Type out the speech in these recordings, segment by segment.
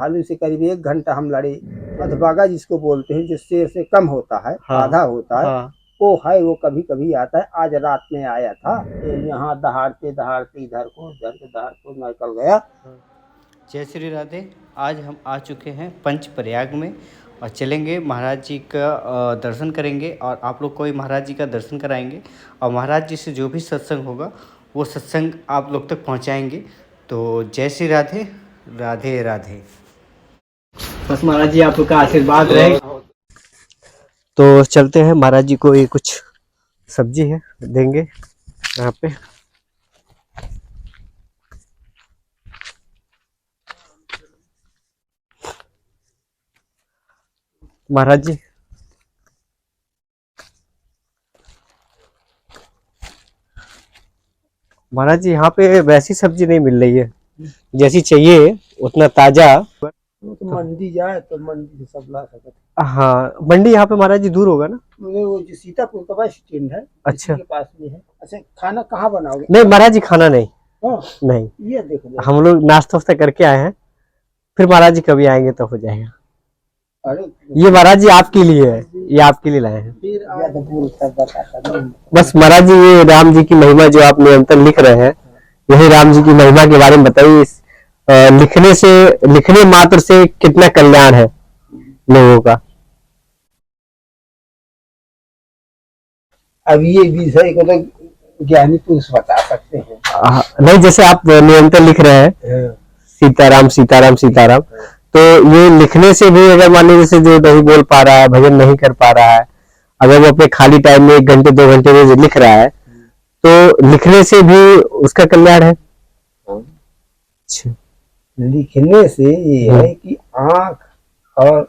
भालू से करीब 1 घंटा हम लड़े। अधबागा जिसको बोलते हैं, जो शेर से कम होता है, हाँ, आधा होता है, हाँ, वो है, वो कभी कभी आता है। आज रात में आया था, यहाँ दहाड़ते दहाड़ते इधर को उधर के दहाड़ते निकल गया। जय श्री राधे। आज हम आ चुके हैं पंचप्रयाग में और चलेंगे महाराज जी का दर्शन करेंगे और आप लोग को भी महाराज जी का दर्शन कराएंगे और महाराज जी से जो भी सत्संग होगा वो सत्संग आप लोग तक पहुंचाएंगे। तो जय श्री राधे, राधे राधे। बस महाराज जी आप लोग का आशीर्वाद रहे। तो चलते हैं, महाराज जी को ये कुछ सब्जी है देंगे यहाँ पे। महाराज जी, महाराज जी यहाँ पे वैसी सब्जी नहीं मिल रही है जैसी चाहिए, उतना ताजा। तो मंडी जाए तो मंडी से सब ला सकते। हाँ, मंडी यहाँ पे महाराज जी दूर होगा ना? वो जो सीतापुर का बस स्टैंड है, अच्छा, के पास में है। अच्छा, खाना कहाँ बनाओगे? नहीं महाराज जी, खाना नहीं। हाँ, नहीं, ये देखो, हम लोग नाश्ता वास्ता करके आए हैं, फिर महाराज जी कभी आएंगे तो हो जाएगा। अरे ये महाराज जी आपके लिए है, ये आपके लिए लाए हैं। बस महाराज जी, ये राम जी की महिमा जो आप निरंतर लिख रहे हैं, यही राम जी की महिमा के बारे में बताइए। लिखने मात्र से कितना कल्याण है लोगों का। अब ये विषय को तो ज्ञानी पुरुष बता सकते हैं। नहीं, जैसे आप निरंतर लिख रहे हैं सीताराम सीताराम सीताराम, तो ये लिखने से भी अगर मान लीजिए जो नहीं बोल पा रहा है, भजन नहीं कर पा रहा है, अगर वो अपने खाली टाइम में 1 घंटे 2 घंटे में लिख रहा है, तो लिखने से भी उसका कल्याण है। अच्छा, लिखने से ये है कि आंख और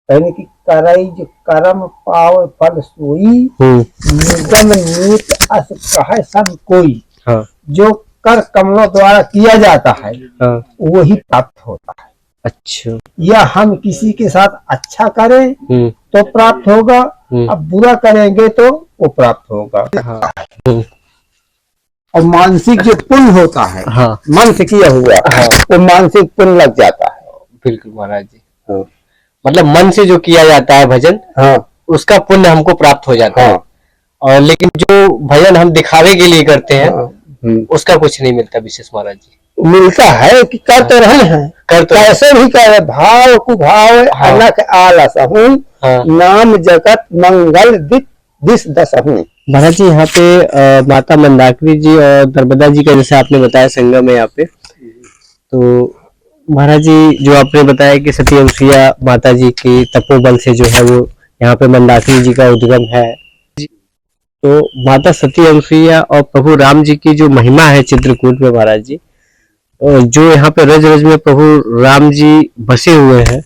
कहने की कराई जो कर्म पाव फल सोई, निर्गम नीत अस कहे सब कोई। हाँ, जो कर कमलों द्वारा किया जाता है, हाँ, वही प्राप्त होता है। अच्छा, या हम किसी के साथ अच्छा करें तो प्राप्त होगा, अब बुरा करेंगे तो वो प्राप्त होगा। हाँ, और मानसिक जो पुण्य होता है, हाँ, मन से किया हुआ, हाँ, वो मानसिक पुण्य लग जाता है। बिल्कुल महाराज जी। हाँ, मतलब मन से जो किया जाता है भजन, हाँ, उसका पुण्य हमको प्राप्त हो जाता है। और लेकिन जो भजन हम दिखावे के लिए करते हैं, उसका कुछ नहीं मिलता विशेष महाराज जी। मिलता है कि कर तो रहे हैं, कैसे भी करे, भाव कुभाव अलग आलस हूँ, नाम जगत मंगल दिस दस हूँ। महाराज जी यहाँ पे माता मंदाकिनी जी और नर्मदा जी का जैसे आपने बताया संगम है यहाँ पे, तो महाराज जी जो आपने बताया कि सती अनुसुईया माता जी की तपोबल से जो है वो यहाँ पे मंदाकिनी जी का उद्गम है, तो माता सती अनुसुईया और प्रभु राम जी की जो महिमा है चित्रकूट में महाराज जी, जो यहाँ पे रज रज में प्रभु राम जी बसे हुए हैं,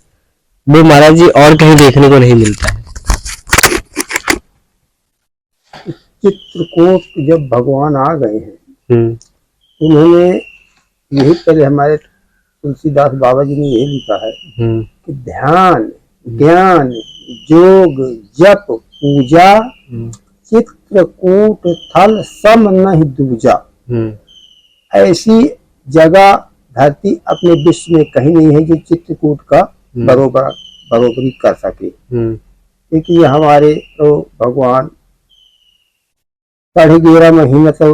वो महाराज जी और कहीं देखने को नहीं मिलता है। चित्रकूट जब भगवान आ गए हैं, उन्होंने यही पहले हमारे तुलसीदास बाबा जी ने यही लिखा है कि ध्यान ज्ञान योग जप पूजा चित्रकूट थल सम नहीं दूजा। ऐसी जगह धरती अपने विश्व में कहीं नहीं है जो चित्रकूट का बरोबरी कर सके, क्योंकि हमारे तो भगवान 11.5 महीने तो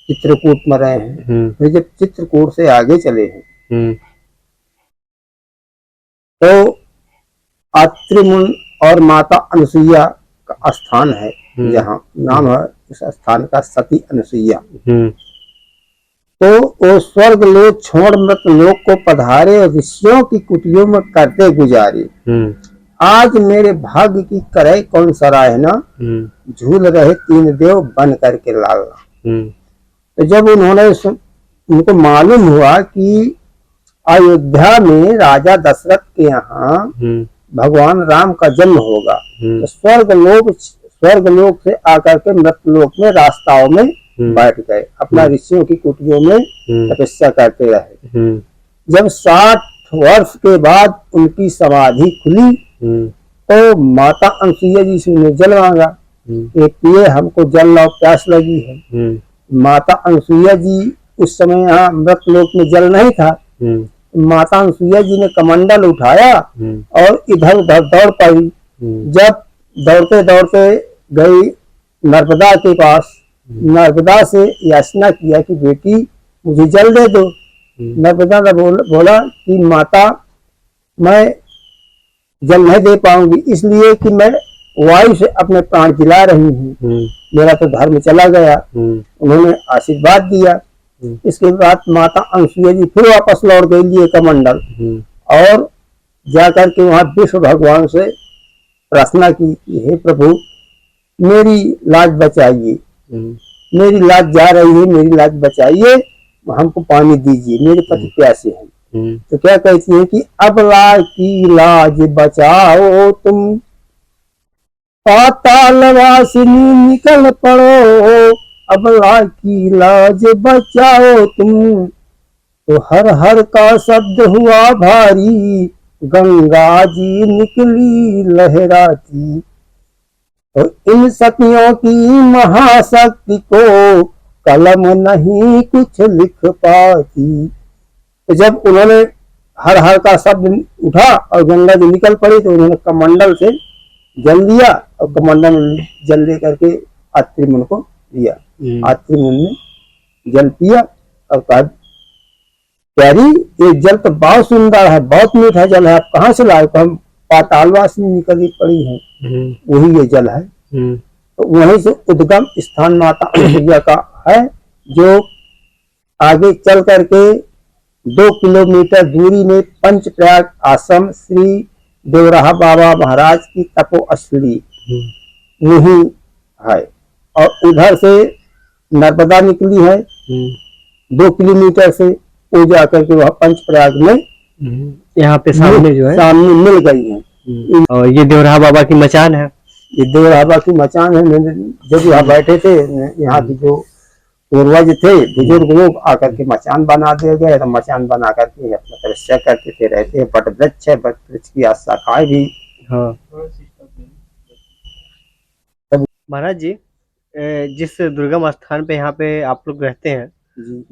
चित्रकूट में रहे हैं। फिर जब चित्रकूट से आगे चले हैं तो अत्रिमुन और माता अनुसुईया का स्थान है, जहाँ नाम है उस स्थान का सती अनुसुईया। तो वो स्वर्ग लोक छोड़ मृत लोक को पधारे और ऋषियों की कुटियों में करते गुजारे। आज मेरे भाग्य की करे कौन सराहना, झूल रहे 3 देव बन करके लालना। तो जब उनको मालूम हुआ कि अयोध्या में राजा दशरथ के यहाँ भगवान राम का जन्म होगा, तो स्वर्ग लोक से आकर के मृत लोक में रास्ताओं में बैठ गए, अपना ऋषियों की कुटियों में तपस्या करते रहे। जब 60 वर्ष के बाद उनकी समाधि खुली, तो माता अनुसुईया जी से उन्हें जल मांगा कि पिए हमको जल लाओ, प्यास लगी है। माता अनुसुईया जी उस समय यहाँ मृत लोक में जल नहीं था, माता अनसुईया जी ने कमंडल उठाया और इधर उधर दौड़ पड़ी। जब दौड़ते दौड़ते गई नर्मदा के पास, नर्मदा से याचना किया कि बेटी मुझे जल दे दो। नर्मदा ने बोला कि माता मैं जल नहीं दे पाऊंगी, इसलिए कि मैं वायु से अपने प्राण जिला रही हूँ, मेरा तो धर्म चला गया। उन्होंने आशीर्वाद दिया। इसके बाद माता अनसुईया जी फिर वापस लौट गई लिए कमंडल, और जाकर के वहां विष्णु भगवान से प्रार्थना की कि हे प्रभु मेरी लाज बचाइए, मेरी लाज जा रही है, मेरी लाज बचाइए, हमको पानी दीजिए, मेरे पति प्यासे हैं। तो क्या कहती है कि अबला की लाज बचाओ तुम, पातालवासिनी निकल पड़ो, अबला की लाज बचाओ तुम। तो हर हर का शब्द हुआ भारी, गंगा जी निकली लहराती। तो इन सतियों की महाशक्ति को कलम नहीं कुछ लिख पाती। तो जब उन्होंने हर हर का शब्द उठा और गंगा जी निकल पड़ी, तो उन्होंने कमंडल से जल लिया और कमंडल में जल ले करके अत्रि मुनि को दिया। अत्रि मुनि ने जल पिया और कहा प्यारी ये जल तो बहुत सुंदर है, बहुत मीठा जल है, आप कहाँ से लाए? तो हम पातालवासिनी निकली पड़ी है, वही ये जल है। तो वहीं से उद्गम स्थान माता अनसुईया का है, जो आगे चल करके 2 किलोमीटर दूरी में पंचप्रयाग आश्रम श्री देवराहा बाबा महाराज की तपोस्थली वही है। और उधर से नर्मदा निकली है 2 किलोमीटर से, वो जाकर के वह पंचप्रयाग में यहाँ पे सामने जो है सामने मिल गई है। और ये देवराहा बाबा की मचान है, ये देवराहा बाबा की मचान है। जब यहाँ बैठे थे, यहाँ की जो पूर्वज थे बुजुर्ग, लोग आकर के मचान बना दिए गए, तो मचान बना करके अपना तपस्या करते थे, रहते हैं। बट वृक्ष है, बट वृक्ष की शाखाएं भी। हाँ महाराज जी, जिस दुर्गम स्थान पे यहाँ पे आप लोग रहते हैं,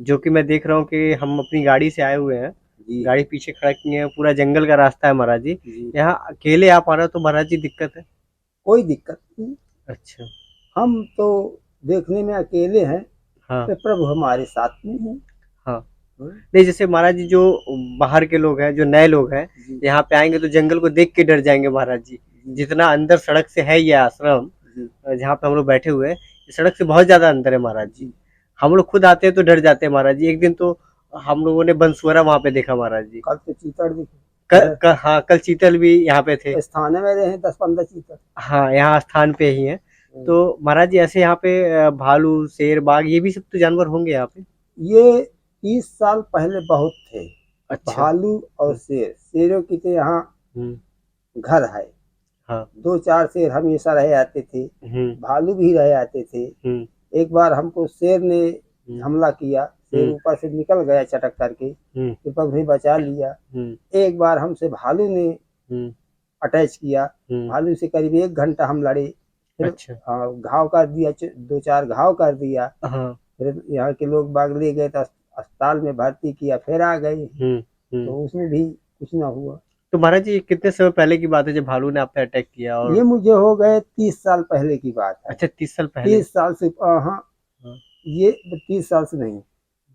जो कि मैं देख रहा हूँ कि हम अपनी गाड़ी से आए हुए हैं, गाड़ी पीछे खड़ा किए हैं, पूरा जंगल का रास्ता है महाराज जी। यहाँ अकेले आप आ रहे हो तो महाराज जी दिक्कत है? कोई दिक्कत नहीं। अच्छा, हम तो देखने में अकेले हैं, हाँ, तो प्रभु हमारे साथ में है। हाँ। नहीं, जैसे महाराज जी जो बाहर के लोग हैं, जो नए लोग हैं, यहाँ पे आएंगे तो जंगल को देख के डर जाएंगे महाराज जी। जितना अंदर सड़क से है ये आश्रम जहाँ पे हम लोग बैठे हुए हैं, सड़क से बहुत ज्यादा अंदर है महाराज जी। हम लोग खुद आते हैं तो डर जाते हैं महाराज जी। एक दिन तो हम लोगों ने बंसुअरा वहाँ पे देखा महाराज जी। कल तो चीतड़ दिखे। हाँ, कल चीतल भी यहाँ पे थे। स्थान में रहे 10-15 चीतड़। हाँ, यहाँ स्थान पे ही है। तो महाराज जी ऐसे यहाँ पे भालू, शेर, बाघ, ये भी सब तो जानवर होंगे यहाँ पे? ये 30 साल पहले बहुत थे। अच्छा। भालू और शेर, शेरों की तो यहाँ घर है। हाँ। 2-4 शेर हमेशा रहे आते थे, भालू भी रहे आते थे। एक बार हमको शेर ने हमला किया, शेर ऊपर से निकल गया चटक करके, तो प्रभु ने बचा लिया। एक बार हमसे भालू ने अटैच किया, भालू से करीब 1 घंटा हम लड़े। फिर अच्छा। घाव कर दिया, 2-4 घाव कर दिया। फिर यहाँ के लोग बाग ले गए तो अस्पताल में भर्ती किया, फिर आ गए, तो उसमें भी कुछ ना हुआ। तो महाराज जी कितने समय पहले की बात है जब भालू ने आप पे अटैक किया? और ये मुझे हो गए 30 साल पहले की बात है। अच्छा, 30 साल पहले? 30 साल से हाँ, ये 30 साल से नहीं,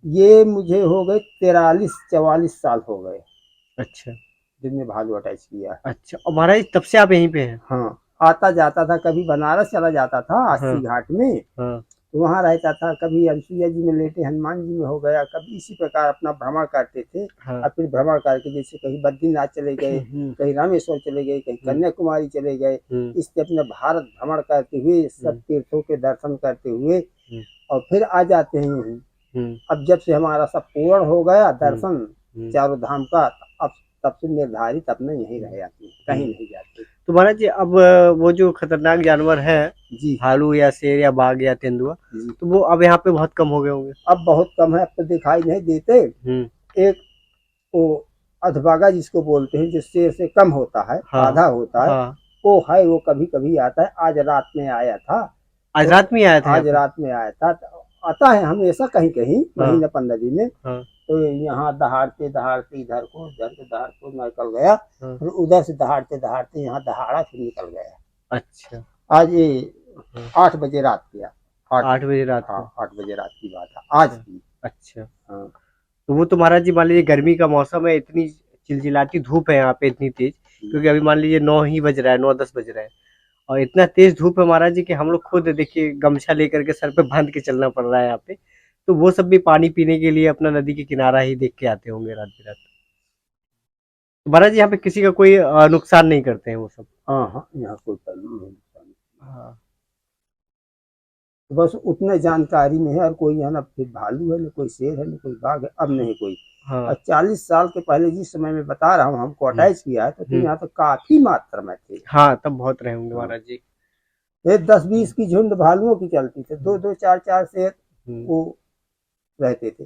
ये मुझे हो गए 43-44 साल हो गए। अच्छा, जिनमें भालू अटैच किया। अच्छा, और महाराज तब से आप यहीं पे हैं? हाँ, आता जाता था, कभी बनारस चला जाता था 80 घाट में, तो वहाँ रहता था। कभी अनसुईया जी में लेटे, हनुमान जी में हो गया, कभी इसी प्रकार अपना भ्रमण करते थे। और फिर भ्रमण करके जैसे कहीं बद्रीनाथ चले गए, कहीं रामेश्वर चले गए, कहीं कन्याकुमारी चले गए, इससे अपने भारत भ्रमण करते हुए, सब तीर्थों के दर्शन करते हुए और फिर आ जाते हैं। अब जब से हमारा सब पूर्ण हो गया दर्शन चारों धाम का, अब तब से निर्धारित अपने यहीं रह जाते हैं, कहीं नहीं जाते। तो महाराज जी अब वो जो खतरनाक जानवर है जी, भालू या शेर या बाघ या तेंदुआ, तो वो अब यहाँ पे बहुत कम हो गए होंगे? अब बहुत कम है, अब तो दिखाई नहीं देते। एक वो अधबागा जिसको बोलते हैं, जो शेर से कम होता है, आधा होता है, वो है, वो कभी कभी आता है। आज रात में आया था। आज रात में आया था? आज रात में आया था। आता है हमेशा कहीं कहीं, महीने 15 दिन में। तो यहाँ दहाड़ते दहाड़ते इधर के दहाड़ते निकल गया, हाँ। फिर उधर से दहाड़ते दहाड़ते यहाँ दहाड़ा फिर निकल गया। अच्छा। आज ये 8 बजे रात की 8 बजे रात हाँ को। 8 बजे रात की बात है आज की। अच्छा। हाँ तो वो तो महाराज जी मान लीजिए गर्मी का मौसम है, इतनी चिलचिलाती धूप है यहाँ पे इतनी तेज, क्योंकि अभी मान लीजिए 9 ही बज रहा है, 9-10 बज रहा है, और इतना तेज धूप है महाराज जी कि हम लोग खुद देखिए गमछा लेकर के सर पे बांध के चलना पड़ रहा है यहाँ पे। तो वो सब भी पानी पीने के लिए अपना नदी के किनारा ही देख के आते होंगे रात बिरात। तो महाराज जी यहाँ पे किसी का कोई नुकसान नहीं करते हैं वो सब। हाँ हाँ यहाँ कोई प्रॉब्लम नहीं। हाँ। तो बस उतने जानकारी में है, और कोई यहाँ ना फिर भालू है, न कोई शेर है, न कोई बाघ है, अब नहीं कोई। हाँ। और 40 साल के पहले जिस समय में बता रहा हूँ हमको अटैच किया है, तो यहाँ तो काफी मात्रा में थे। हाँ तब बहुत रहे होंगे महाराज जी। ये 10-20 की झुंड भालुओं की चलती थी, 2-2 4-4 शेर वो रहते थे।